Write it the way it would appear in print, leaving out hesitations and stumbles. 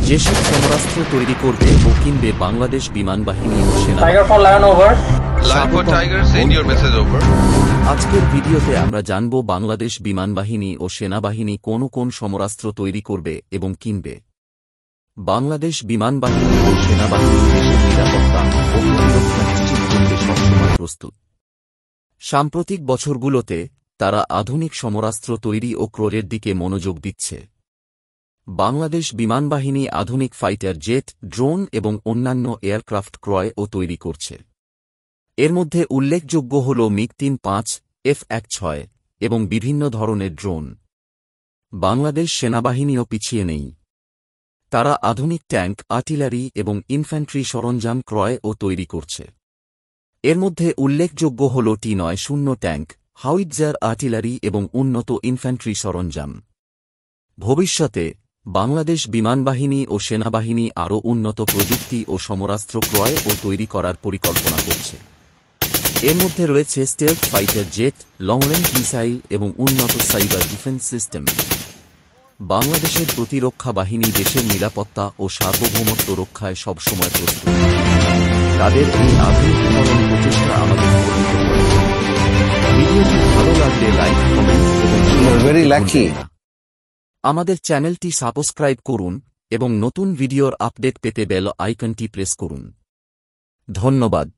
যেসব সমরাস্ত্র তৈরি করবে ও কিনবে বাংলাদেশ বিমান বাহিনী ও সেনা। Tiger for Lion over. Lion for Tiger, send your message over. আজকের ভিডিওতে আমরা জানব বাংলাদেশ বিমান বাহিনী ও সেনাবাহিনী কোন কোন সমরাস্ত্র তৈরি করবে এবং কিনবে। বাংলাদেশ বিমান বাহিনী ও সেনাবাহিনী দেশের নিরাপত্তা ও প্রতিরক্ষা নিশ্চিত করতে সবসময় প্রস্তুত। সাম্প্রতিক বছরগুলোতে তারা আধুনিক সমরাস্ত্র তৈরি ও ক্রয়ের দিকে মনোযোগ দিচ্ছে। বাংলাদেশ বিমান বাহিনী আধুনিক ফাইটার জেট, ড্রোন এবং অন্যান্য এয়ারক্রাফট ক্রয় ও তৈরি করছে। এর মধ্যে উল্লেখযোগ্য হল মিগ-৩৫, F-১৬ এবং বিভিন্ন ধরনের ড্রোন। বাংলাদেশ সেনাবাহিনীও পিছিয়ে নেই। তারা আধুনিক ট্যাঙ্ক, আর্টিলারি এবং ইনফ্যান্ট্রি সরঞ্জাম ক্রয় ও তৈরি করছে। এর মধ্যে উল্লেখযোগ্য হল T-৯০ ট্যাঙ্ক, হাউইটজার আর্টিলারি এবং উন্নত ইনফ্যান্ট্রি সরঞ্জাম। ভবিষ্যতে বাংলাদেশ বিমান বাহিনী ও সেনাবাহিনী আরও উন্নত প্রযুক্তি ও সমরাস্ত্র ক্রয় ও তৈরি করার পরিকল্পনা করছে। এর মধ্যে রয়েছে stealth fighter jet, long range missile এবং উন্নত সাইবার ডিফেন্স সিস্টেম। বাংলাদেশের প্রতিরক্ষা বাহিনী দেশের নিরাপত্তা ও সার্বভৌমত্ব রক্ষায় সবসময় প্রস্তুত। তাদের এই আধুনিকীকরণ প্রচেষ্টা আমাদের গর্বিত করে। ভিডিওটি ভালো লাগলে লাইক, কমেন্ট এবং আমাদের চ্যানেলটি সাবস্ক্রাইব করুন এবং নতুন ভিডিওর আপডেট পেতে বেল আইকনটি প্রেস করুন। ধন্যবাদ।